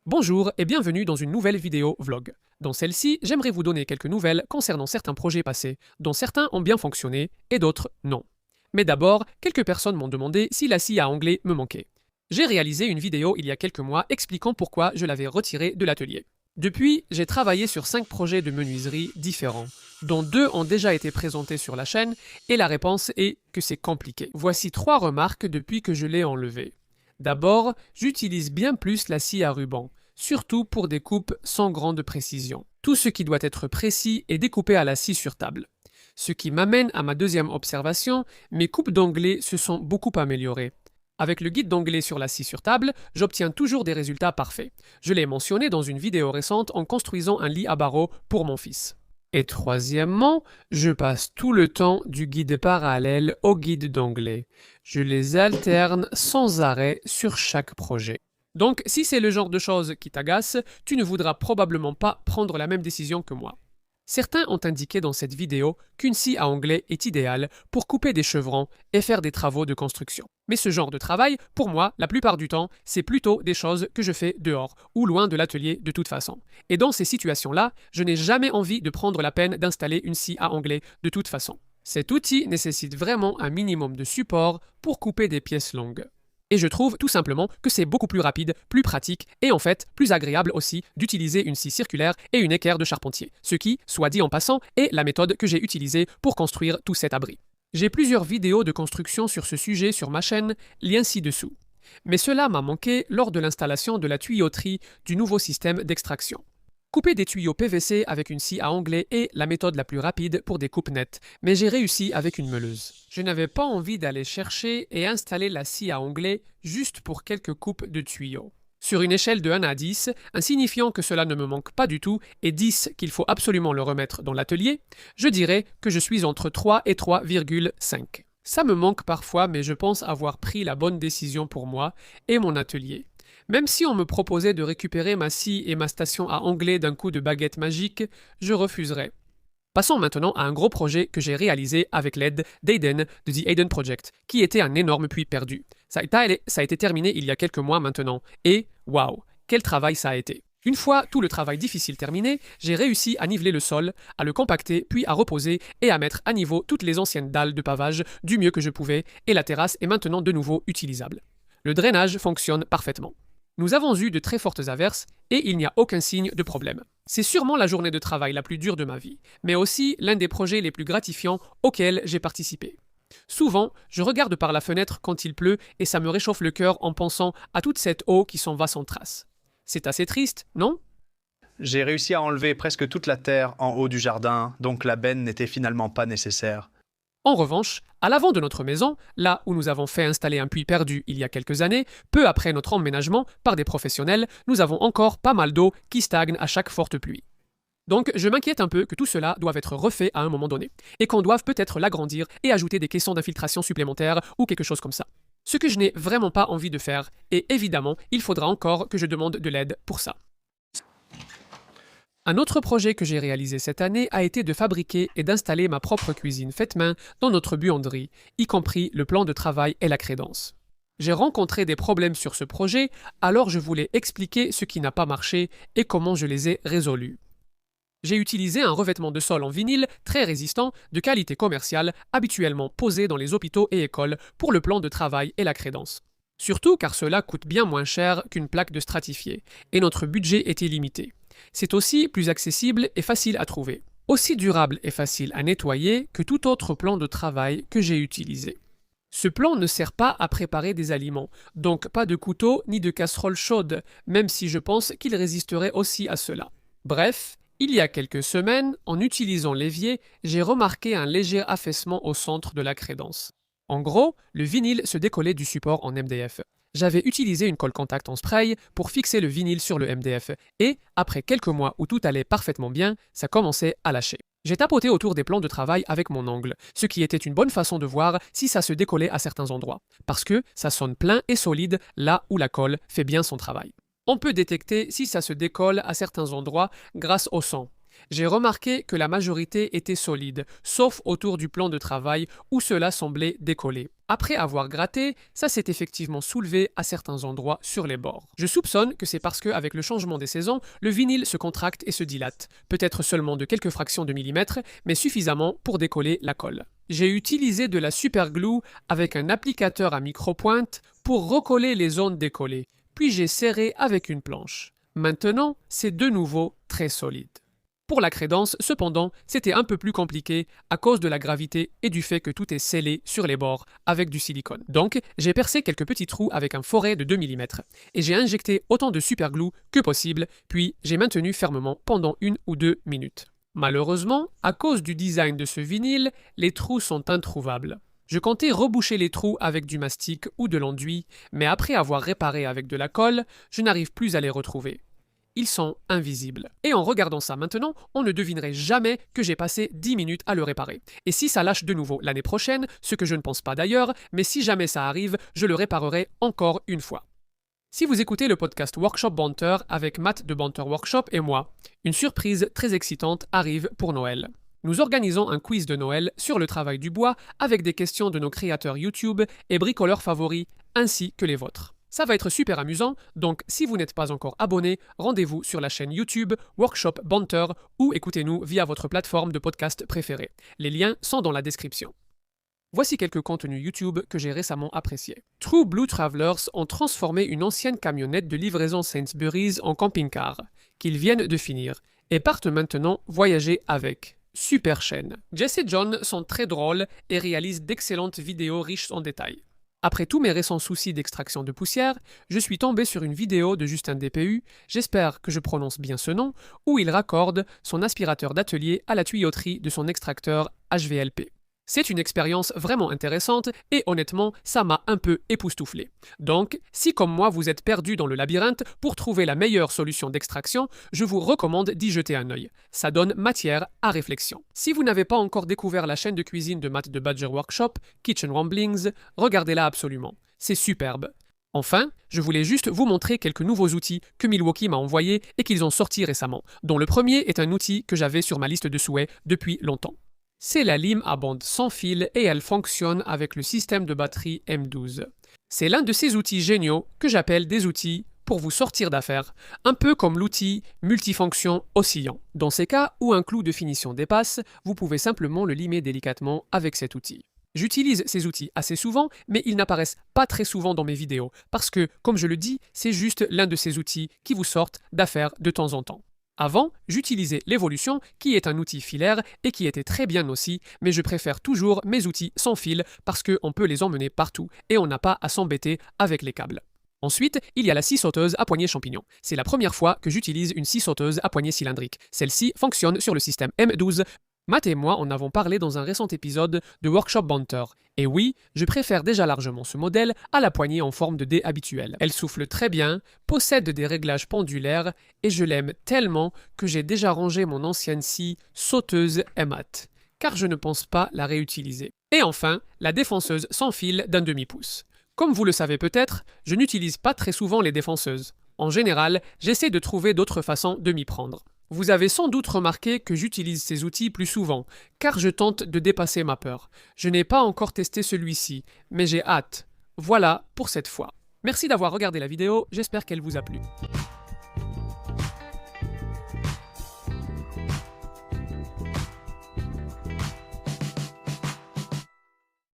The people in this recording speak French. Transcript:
Bonjour et bienvenue dans une nouvelle vidéo vlog. Dans celle-ci, j'aimerais vous donner quelques nouvelles concernant certains projets passés, dont certains ont bien fonctionné et d'autres non. Mais d'abord, quelques personnes m'ont demandé si la scie à onglet me manquait. J'ai réalisé une vidéo il y a quelques mois expliquant pourquoi je l'avais retirée de l'atelier. Depuis, j'ai travaillé sur 5 projets de menuiserie différents, dont 2 ont déjà été présentés sur la chaîne et la réponse est que c'est compliqué. Voici 3 remarques depuis que je l'ai enlevé. D'abord, j'utilise bien plus la scie à ruban, surtout pour des coupes sans grande précision. Tout ce qui doit être précis est découpé à la scie sur table. Ce qui m'amène à ma deuxième observation, mes coupes d'onglet se sont beaucoup améliorées. Avec le guide d'onglet sur la scie sur table, j'obtiens toujours des résultats parfaits. Je l'ai mentionné dans une vidéo récente en construisant un lit à barreaux pour mon fils. Et troisièmement, je passe tout le temps du guide parallèle au guide d'onglet. Je les alterne sans arrêt sur chaque projet. Donc, si c'est le genre de choses qui t'agace, tu ne voudras probablement pas prendre la même décision que moi. Certains ont indiqué dans cette vidéo qu'une scie à onglet est idéale pour couper des chevrons et faire des travaux de construction. Mais ce genre de travail, pour moi, la plupart du temps, c'est plutôt des choses que je fais dehors ou loin de l'atelier de toute façon. Et dans ces situations-là, je n'ai jamais envie de prendre la peine d'installer une scie à onglet de toute façon. Cet outil nécessite vraiment un minimum de support pour couper des pièces longues. Et je trouve tout simplement que c'est beaucoup plus rapide, plus pratique et en fait plus agréable aussi d'utiliser une scie circulaire et une équerre de charpentier, ce qui, soit dit en passant, est la méthode que j'ai utilisée pour construire tout cet abri. J'ai plusieurs vidéos de construction sur ce sujet sur ma chaîne, lien ci-dessous. Mais cela m'a manqué lors de l'installation de la tuyauterie du nouveau système d'extraction. Couper des tuyaux PVC avec une scie à onglet est la méthode la plus rapide pour des coupes nettes, mais j'ai réussi avec une meuleuse. Je n'avais pas envie d'aller chercher et installer la scie à onglet juste pour quelques coupes de tuyaux. Sur une échelle de 1 à 10, un signifiant que cela ne me manque pas du tout et 10 qu'il faut absolument le remettre dans l'atelier, je dirais que je suis entre 3 et 3,5. Ça me manque parfois, mais je pense avoir pris la bonne décision pour moi et mon atelier. Même si on me proposait de récupérer ma scie et ma station à onglet d'un coup de baguette magique, je refuserais. Passons maintenant à un gros projet que j'ai réalisé avec l'aide d'Aiden de The Aiden Project, qui était un énorme puits perdu. Ça a été terminé il y a quelques mois maintenant, et waouh, quel travail ça a été! Une fois tout le travail difficile terminé, j'ai réussi à niveler le sol, à le compacter, puis à reposer et à mettre à niveau toutes les anciennes dalles de pavage du mieux que je pouvais, et la terrasse est maintenant de nouveau utilisable. Le drainage fonctionne parfaitement. Nous avons eu de très fortes averses et il n'y a aucun signe de problème. C'est sûrement la journée de travail la plus dure de ma vie, mais aussi l'un des projets les plus gratifiants auxquels j'ai participé. Souvent, je regarde par la fenêtre quand il pleut et ça me réchauffe le cœur en pensant à toute cette eau qui s'en va sans trace. C'est assez triste, non? J'ai réussi à enlever presque toute la terre en haut du jardin, donc la benne n'était finalement pas nécessaire. En revanche, à l'avant de notre maison, là où nous avons fait installer un puits perdu il y a quelques années, peu après notre emménagement par des professionnels, nous avons encore pas mal d'eau qui stagne à chaque forte pluie. Donc je m'inquiète un peu que tout cela doive être refait à un moment donné, et qu'on doive peut-être l'agrandir et ajouter des caissons d'infiltration supplémentaires ou quelque chose comme ça. Ce que je n'ai vraiment pas envie de faire, et évidemment, il faudra encore que je demande de l'aide pour ça. Un autre projet que j'ai réalisé cette année a été de fabriquer et d'installer ma propre cuisine faite main dans notre buanderie, y compris le plan de travail et la crédence. J'ai rencontré des problèmes sur ce projet, alors je voulais expliquer ce qui n'a pas marché et comment je les ai résolus. J'ai utilisé un revêtement de sol en vinyle très résistant, de qualité commerciale, habituellement posé dans les hôpitaux et écoles pour le plan de travail et la crédence. Surtout car cela coûte bien moins cher qu'une plaque de stratifié, et notre budget était limité. C'est aussi plus accessible et facile à trouver. Aussi durable et facile à nettoyer que tout autre plan de travail que j'ai utilisé. Ce plan ne sert pas à préparer des aliments, donc pas de couteau ni de casserole chaude, même si je pense qu'il résisterait aussi à cela. Bref, il y a quelques semaines, en utilisant l'évier, j'ai remarqué un léger affaissement au centre de la crédence. En gros, le vinyle se décollait du support en MDF. J'avais utilisé une colle contact en spray pour fixer le vinyle sur le MDF et, après quelques mois où tout allait parfaitement bien, ça commençait à lâcher. J'ai tapoté autour des plans de travail avec mon ongle, ce qui était une bonne façon de voir si ça se décollait à certains endroits, parce que ça sonne plein et solide là où la colle fait bien son travail. On peut détecter si ça se décolle à certains endroits grâce au son. J'ai remarqué que la majorité était solide, sauf autour du plan de travail où cela semblait décoller. Après avoir gratté, ça s'est effectivement soulevé à certains endroits sur les bords. Je soupçonne que c'est parce qu'avec le changement des saisons, le vinyle se contracte et se dilate, peut-être seulement de quelques fractions de millimètres, mais suffisamment pour décoller la colle. J'ai utilisé de la super glue avec un applicateur à micro-pointe pour recoller les zones décollées, puis j'ai serré avec une planche. Maintenant, c'est de nouveau très solide. Pour la crédence, cependant, c'était un peu plus compliqué à cause de la gravité et du fait que tout est scellé sur les bords avec du silicone. Donc, j'ai percé quelques petits trous avec un foret de 2 mm et j'ai injecté autant de superglue que possible, puis j'ai maintenu fermement pendant 1 ou 2 minutes. Malheureusement, à cause du design de ce vinyle, les trous sont introuvables. Je comptais reboucher les trous avec du mastic ou de l'enduit, mais après avoir réparé avec de la colle, je n'arrive plus à les retrouver. Ils sont invisibles. Et en regardant ça maintenant, on ne devinerait jamais que j'ai passé 10 minutes à le réparer. Et si ça lâche de nouveau l'année prochaine, ce que je ne pense pas d'ailleurs, mais si jamais ça arrive, je le réparerai encore une fois. Si vous écoutez le podcast Workshop Banter avec Matt de Banter Workshop et moi, une surprise très excitante arrive pour Noël. Nous organisons un quiz de Noël sur le travail du bois avec des questions de nos créateurs YouTube et bricoleurs favoris, ainsi que les vôtres. Ça va être super amusant, donc si vous n'êtes pas encore abonné, rendez-vous sur la chaîne YouTube Workshop Banter ou écoutez-nous via votre plateforme de podcast préférée. Les liens sont dans la description. Voici quelques contenus YouTube que j'ai récemment appréciés. True Blue Travelers ont transformé une ancienne camionnette de livraison Sainsbury's en camping-car, qu'ils viennent de finir, et partent maintenant voyager avec. Super chaîne. Jess et John sont très drôles et réalisent d'excellentes vidéos riches en détails. Après tous mes récents soucis d'extraction de poussière, je suis tombé sur une vidéo de Justin DPU, j'espère que je prononce bien ce nom, où il raccorde son aspirateur d'atelier à la tuyauterie de son extracteur HVLP. C'est une expérience vraiment intéressante et honnêtement, ça m'a un peu époustouflé. Donc, si comme moi vous êtes perdu dans le labyrinthe pour trouver la meilleure solution d'extraction, je vous recommande d'y jeter un œil. Ça donne matière à réflexion. Si vous n'avez pas encore découvert la chaîne de cuisine de Matt de Badger Workshop, Kitchen Ramblings, regardez-la absolument. C'est superbe. Enfin, je voulais juste vous montrer quelques nouveaux outils que Milwaukee m'a envoyés et qu'ils ont sortis récemment, dont le premier est un outil que j'avais sur ma liste de souhaits depuis longtemps. C'est la lime à bande sans fil et elle fonctionne avec le système de batterie M12. C'est l'un de ces outils géniaux que j'appelle des outils pour vous sortir d'affaires, un peu comme l'outil multifonction oscillant. Dans ces cas où un clou de finition dépasse, vous pouvez simplement le limer délicatement avec cet outil. J'utilise ces outils assez souvent, mais ils n'apparaissent pas très souvent dans mes vidéos, parce que, comme je le dis, c'est juste l'un de ces outils qui vous sortent d'affaires de temps en temps. Avant, j'utilisais l'évolution, qui est un outil filaire et qui était très bien aussi, mais je préfère toujours mes outils sans fil parce qu'on peut les emmener partout et on n'a pas à s'embêter avec les câbles. Ensuite, il y a la scie sauteuse à poignée champignon. C'est la première fois que j'utilise une scie sauteuse à poignée cylindrique. Celle-ci fonctionne sur le système M12. Matt et moi en avons parlé dans un récent épisode de Workshop Banter. Et oui, je préfère déjà largement ce modèle à la poignée en forme de dé habituelle. Elle souffle très bien, possède des réglages pendulaires et je l'aime tellement que j'ai déjà rangé mon ancienne scie sauteuse M8, car je ne pense pas la réutiliser. Et enfin, la défonceuse sans fil d'un demi-pouce. Comme vous le savez peut-être, je n'utilise pas très souvent les défonceuses. En général, j'essaie de trouver d'autres façons de m'y prendre. Vous avez sans doute remarqué que j'utilise ces outils plus souvent, car je tente de dépasser ma peur. Je n'ai pas encore testé celui-ci, mais j'ai hâte. Voilà pour cette fois. Merci d'avoir regardé la vidéo, j'espère qu'elle vous a plu.